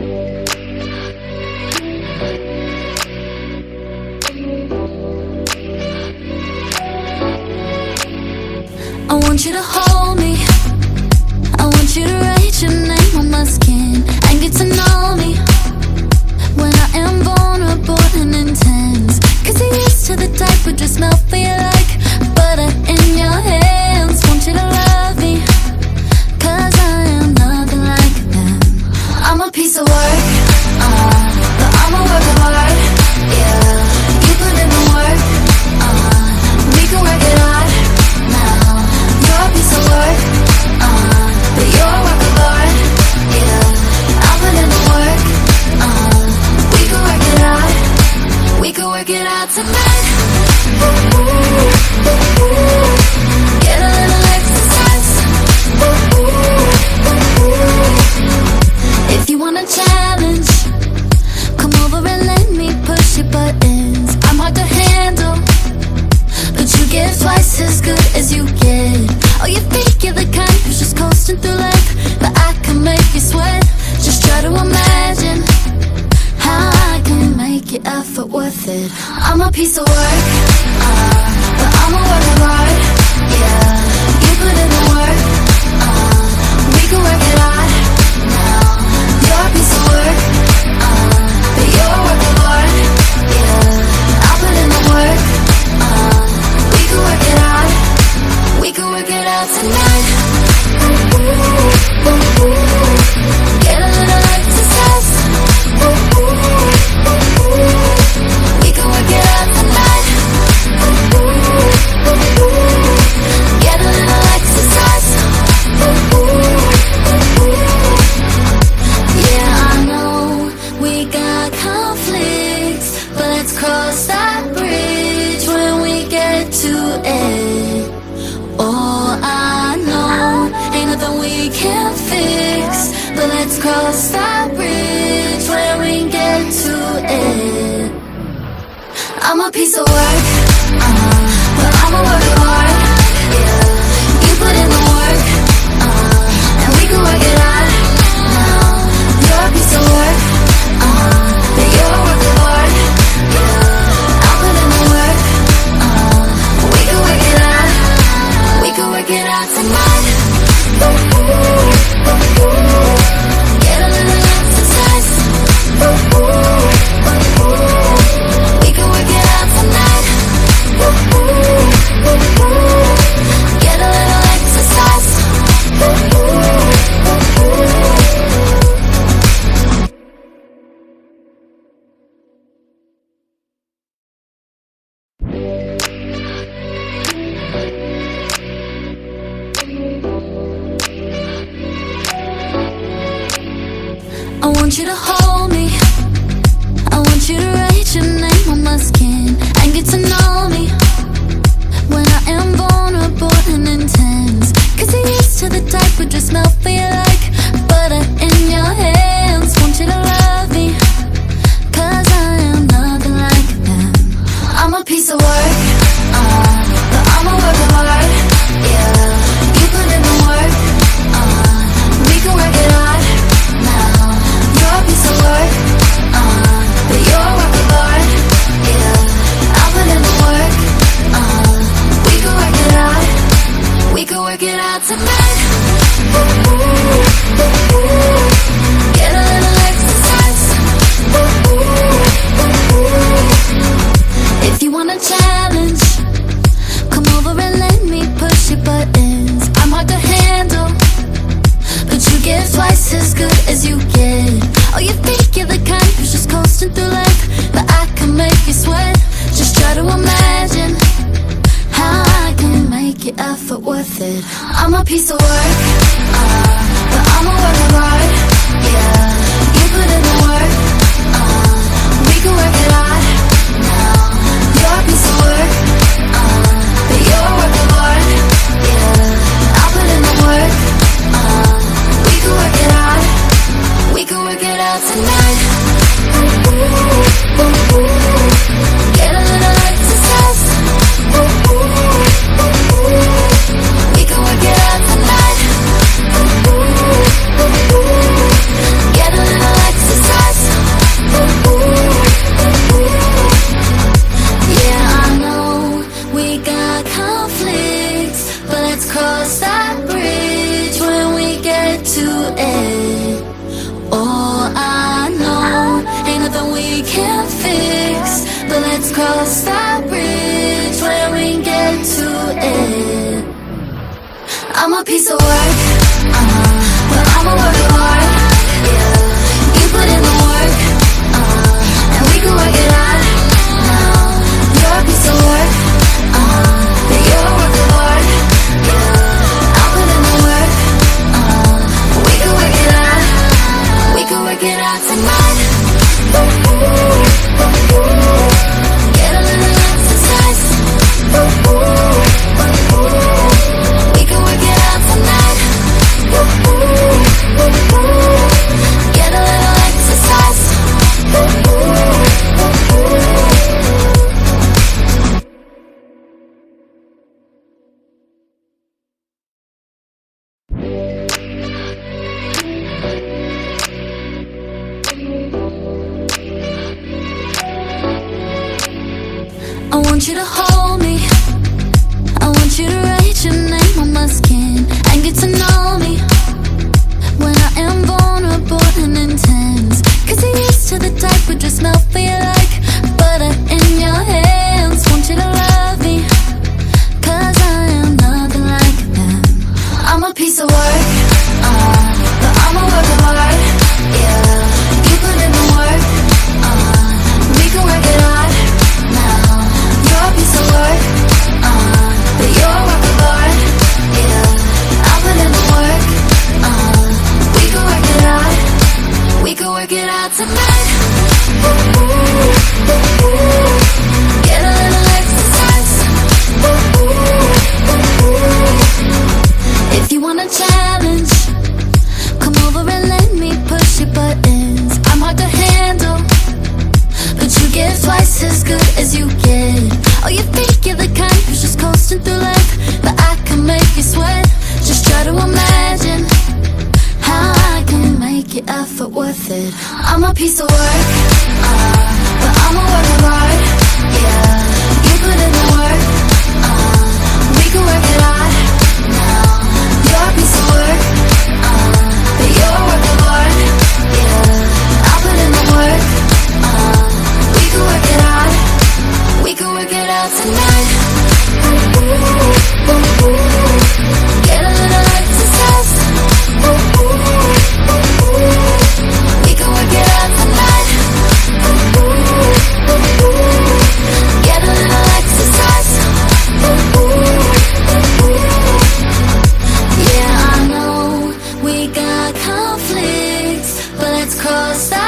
I want you to hold me, I want you to write your name on my skin and get to know me when I am vulnerable and intense. Cause you're used to the type who just melt for you like butter in your hands. Want you to love me, cause I am nothing like them. I'm a piece of work, but I'm a work of art. Yeah, you put in the work, we can work it out. Now, you're a piece of work, but you're a work of art. Yeah, I'll put in the work, we can work it out. We can work it out tonight. Ooh, ooh, ooh, ooh. Get a little exercise. Ooh, ooh, ooh, ooh. If you want a challenge, come over and let me push your buttons. I'm hard to handle, but you give twice as good as you get. Oh, you think you're the kind who's just coasting through life, but I can make you sweat. Just try to imagine how I can make your effort worth it. I'm a piece of work, but I'm a work of art. Yeah, you put in the work, we can work it out. Now, you're a piece of work, but you're a work of art. Yeah, I'll put in the work, we can work it out. We can work it out tonight. Ooh, ooh, ooh, ooh. Get a little exercise. Ooh, ooh, ooh, ooh. We can work it out tonight. Ooh, ooh, ooh, ooh. Get a little exercise. Ooh, ooh, ooh, ooh. Yeah, I know we got conflicts, but let's cross that bridge when we get to it. Oh, I know ain't nothing we can't fix, but let's cross that bridge when we get to it. I'm a piece of work, but I'm a work of art. Yeah, you put in the work, and we can work it out. Now, you're a piece of work, but you're a work of art. Yeah, I'll put in the work, we can work it out. We can work it out tonight. Ooh, ooh, ooh, ooh. Get a little exercise. Ooh, ooh, ooh, ooh. We can work it out tonight. Ooh, ooh, ooh, ooh. Get a little exercise. Ooh, ooh, ooh, ooh. I want you to hold me, I want you to write your name on my skin and get to know me when I am vulnerable and intense. Cause you're used to the type who just melt for you like butter in your hands. Want you to love me, cause I am nothing like them. I'm a piece of work, but I'm a work of art. Yeah, you put in the work, we can work it out. Now, you're a piece of work, but you're a work of art. Yeah, I'll put in the work, we can work it out. We can work it out tonight. Ooh, ooh, ooh, ooh. Get a little exercise. Ooh, ooh, ooh, ooh. If you want a challenge, come over and let me push your buttons. I'm hard to handle, but you give twice as good as you get. Oh, you think you're the kind who's just coasting through life, but I can make you sweat. Just try to imagine how I can make your effort worth it. I'm a piece of work, but I'm a work of art. Yeah, you put in the work, we can work it out. Now, you're a piece of work, but you're a work of art. Yeah, I'll put in the work, we can work it out. We can work it out tonight. Ooh, ooh, ooh, ooh. Get a little exercise. Ooh, ooh, ooh, ooh. We can work it out tonight. Ooh, ooh, ooh, ooh. Get a little exercise. let's cross that bridge when we get to it. I'm a piece of work, but I'm a work of art. Yeah, you put in the work, and we can work it out. Now you're a piece of work, but you're a work of art. Yeah, I'll put in the work, we can work it out. We can work it out tonight. Get a little exercise. We can work it out tonight. Get a little exercise. I want you to hold me. I want you to write your name on my skin and get to know me when I am vulnerable and intense. Cause you're used to the type who just melt for you like butter in your hands. Want you to love me, cause I am nothing like them. I'm a piece of work, but I'm a work of art. Yeah, you put in the work, we can work it out. Now you're a piece of work, but you're a work of art. Yeah, I'll put in the work, we can work it out. We can work it out tonight. Get a little exercise. If you want a challenge, come over and let me push your buttons. I'm hard to handle, but you give twice as good as you get. Oh, you think you're the kind who's just coasting through life, but I can make you sweat. Just try to imagine how I can make your effort worth it. I'm a piece of work, but I'm a work of art. Yeah, you put in the work, we can work it out. Now you're a piece of work, but you're a work of art. Yeah, I'll put in the work, we can work it out. We can work it out tonight. Get a little exercise. We can work it out tonight. Get a little exercise. Yeah, I know we got conflicts, but let's cross that